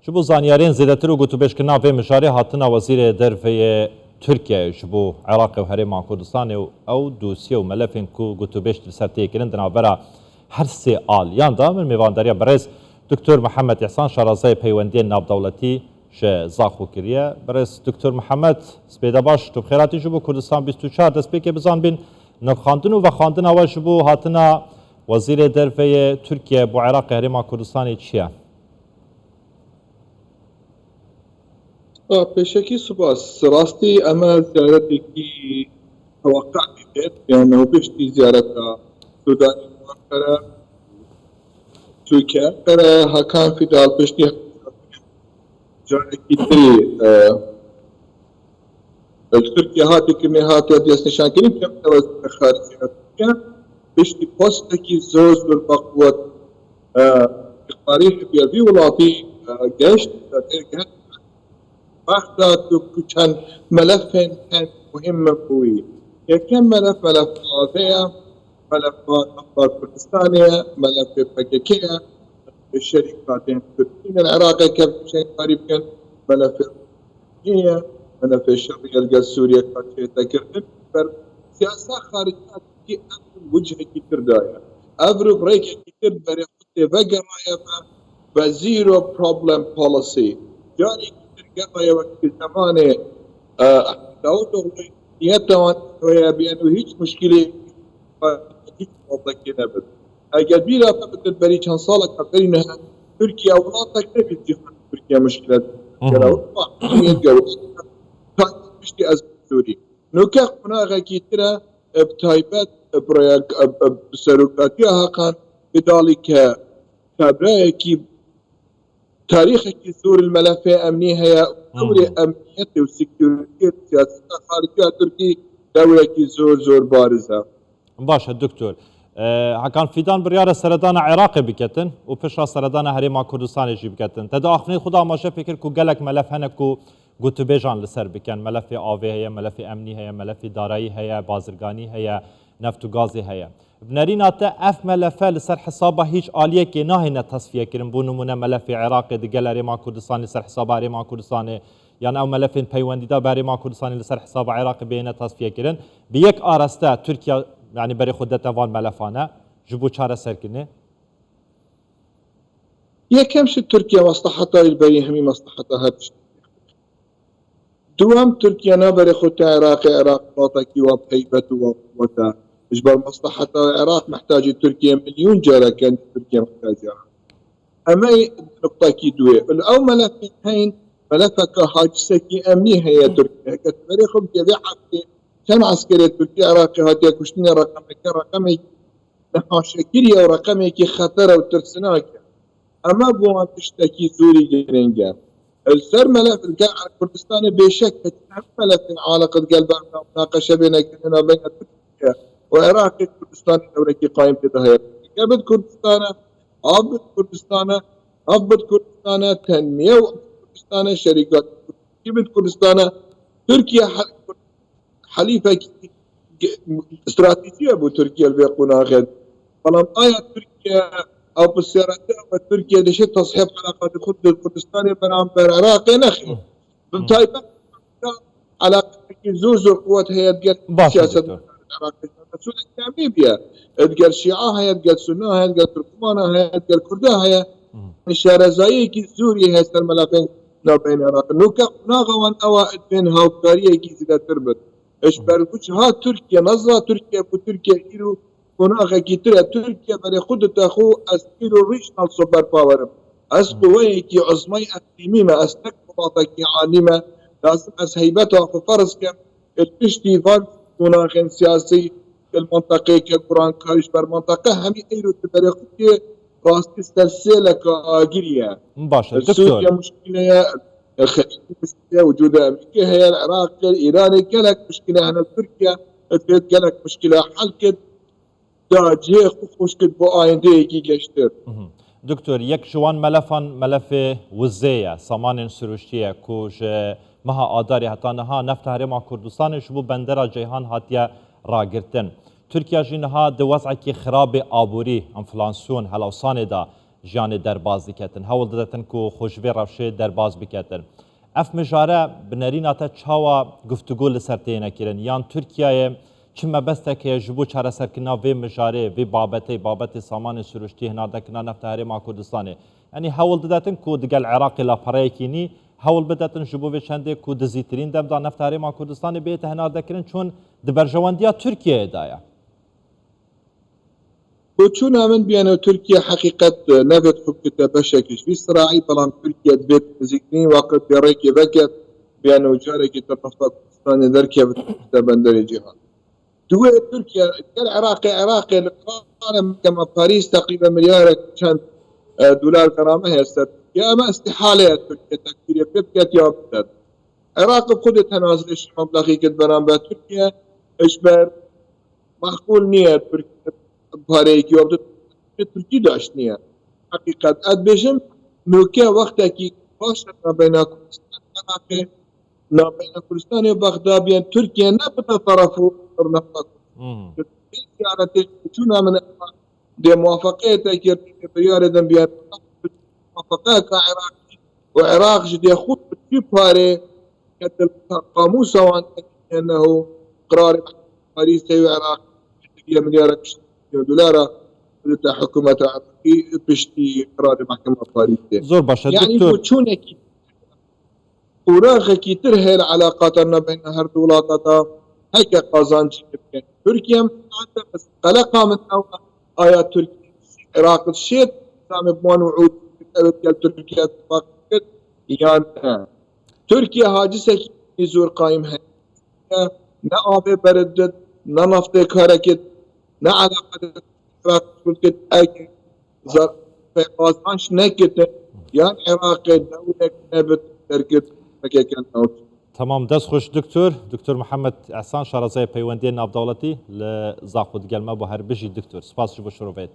شبو زانیارین زیادتر و گوتو بشکنا به مشاری هاتنا وزیر درفه ترکیه شبو عراق و هرم کردستان او دوسیه و ملفین کو گوتو بشت سرتی کرن دنابرا هر سه آل یان دا من میوانداریا برز دکتر محمد احسان شارازای پیوندی ناب دولتی ش زاخو کریه برز دکتر محمد سپیدا باش تو خیراتی شبو کردستان 24 دست پیک بزان بین نخاندن و خاندن اول شبو هاتنا وزیر درفه ترکیه بو عراق هرم کردستان چیه؟ بشكل سباس راستي أما زيارتي توقعت لأنه بشتي زيارة سودان مؤخرة تركيا ترى كان في دال بشتي جاني كتير تركيا هاتي كمية هاتي أديس نشان كريم كم توزن خارجية تركيا بشتي بوستكي زوز بالبقوة إقباري بيربي ولاتي جيش تركيا واحدة كان ملف كان مهم قوي كم ملف قاضية ملفات أخبار كردستانية ملف بككية الشركات التركية العراقية كم شيء قريب كان ملف الروسية ملف الشرقية القى سوريا كان ذكرت سياسة خارجية في أمر وجه كتير داية أمر بريك كتير بريق بقرايا بزيرو بروبلم بوليسي جاني قضايا وقت زمانه داود نيتوان ويا بأنه هيج مشكلة هيج موضوع كنا بس أجل بيلا فقط البري كان صالك قبلينها تركيا ولاتك تبي تجيب تركيا مشكلة كلا وطبعا يتجوز كان مشكلة أزمة سوري نوكا هنا كتيرة بتايبات بريك بسلوكاتها كان بذلك كبرايكي تاريخك يزور الملف أمنية هي دولة أمنية وسكيورتي سياسة خارجية تركي دولة زور بارزة. باش الدكتور كان فيدان بريارة سردان عراقي بكتن وبشرا سردان هريما كردستان يجي بكتن تدا أخني خدا ما شاف فكر كو قالك ملف هنكو قلت بيجان لسر بكن ملف آوي هي ملف أمني هي ملف دارایی هي بازرگانی هي نفط و غازی هي بنرينا تا اف ملفه لسر حسابه هیچ آلیه که ناهینه تصفیه کرن بو نمونه ملف عراق دیگل هرما کردستان لسر حساب هرما کردستان یعنی او ملف پیوندیده به هرما کردستان لسر حساب عراق بینه تصفیه کرن بیک آرسته ترکیه يعني بري خدت وان ملفانه جبو چاره سركنه يكمش تركيا مصلحتها البري همي مصلحتها هاتش دوام تركيا نابري خدت عراق باطكي وبهيبته وقوته اجبر مصلحتها العراق محتاجه تركيا مليون جاره كانت تركيا محتاجه اما نقطه كي دوي او ملف هين ملفك حاجسكي امني هي تركيا كتبري خد كذا كم عسكري تركيا عراقي هاتي كشتني رقمي نحاشكريا ورقمي كي خطر وترسناك اما بوان تشتكي سوري جرينجا السر ملف القاع كردستان بشك ملف علاقة قلب مناقشة بيننا بين تركيا وعراق كردستان دوركي قائم بهاي قبل كردستان أبد كردستان تنمية كردستان شركات قبل كردستان تركيا حليفة استراتيجية بو تركيا اللي بيقونا غد فلما آية تركيا أو بالسيارات تركيا لشيء تصحيح علاقات خد الكردستاني برام بالعراقي نخي بالتايبة علاقة زوز قوات هي تقل سياسة العراق مسؤول التعميبية تقل شيعة هي تقل سنة هي تقل تركمانة هي تقل كردة هي الشارزائية كي سوريا هي سلملافين بين العراق نوكا ناغوان أوائد بين هاوكارية كي زيادة تربط ايش بركوش ها تركيا نظرة تركيا تركيا إيرو كوناغا كيتريا تركيا بري خود تاخو أسكيلو ريشنال سوبر باور أسقوي كي عظمي أقليمية أستكباطا كي عالمة لازم هيبتها في فرص كم البشتي فان كوناغين سياسي المنطقة كقران كاريش بالمنطقة همي إيرو تبري خود راستي سلسلة كاجريا مباشر سوريا مشكلة الخليج مشكلة وجود أمريكا هي العراق الإيراني كلك مشكلة هنا تركيا كلك مشكلة حلقة داجي مشكلة بآين ديكي جشتر دكتور يك شوان ملف وزية سامان سروشتية كوش مها آداري حتى نها نفت هرما كردستان شبو بندرة جيهان هاتيا راگرتن تركيا جينها دو وضعكي خراب آبوري انفلانسيون هلاوسان دا جیانی دەرباز دیکەتن هەوڵ دەدەتن و خۆشبێ ڕەوشێ دەرباز بکەتن ئەف مژارە بنەریناتە چاوە گفتوگۆ لەسەر تێنەکردن یان تورکیایە چ مەبەستێکەیە ji bo çareserkirina vê mijarê vê babetê babetê samanê süruştî hinardekirina nefta Herêma Kurdistanê yanî hewl didetin ku digel Iraqê lapereyekî nî hewl bidetin ji bo vê çendê ku dizîtirîn demda nefta Herêma Kurdistanê bête hinardekirin çûn di berjewendiya Tirkiyeyê da ye. وچون من بيانو تركيا حقيقة نفت حكتة بشكل في صراعي طالما تركيا دبيت مزيكني وقت بريكي ذكر بيانو جاركي تطفق كردستان ذركي بندر جهان دول تركيا العراقي القارة كما باريس تقريبا مليار كان دولار غرامة هي يا اما استحالة تركيا تكتيريا بيبكت يا بتد العراق بخود تنازل مبلغي قد برام تركيا اشبر معقول نية تركيا بارەیەکی تورکی داشت نییە حقیقت ئەدبێژم نوکە وەختێکی باشە نابێنە کوردستانی و بەغدا بیان تورکیا نەبتە طرف و چونا من دێ موافقەیەتێکی بریارێدەم بیان موافقەیەکە عێراقی و عێراقش دێ خود بچی پارێ قاموسەوان أنه قرار باريس وعراق مليار دولار حكومة عراقي بشتي قرار محكمة باريس زور باشا يعني دكتور بوشونكي وراغكي ترهل علاقاتنا بين هر دولاتها هكا قازانج تركيا بس قلقها من أول آيات تركيا العراق الشيء سامي بمان وعود تركيا اتفاق يعني تركيا هاجسك يزور قائم هي نا آبي بردد نا نفطك حركت نا علاقة تركت أي زر قازانج نكت يعني عراق دولة نبت تركت فكان نوت تمام دست خوش دکتور محمد احسان شارزای پیوندی نافدولتی لزاخود گلمه با هر بجی دکتور سپاس جو شروع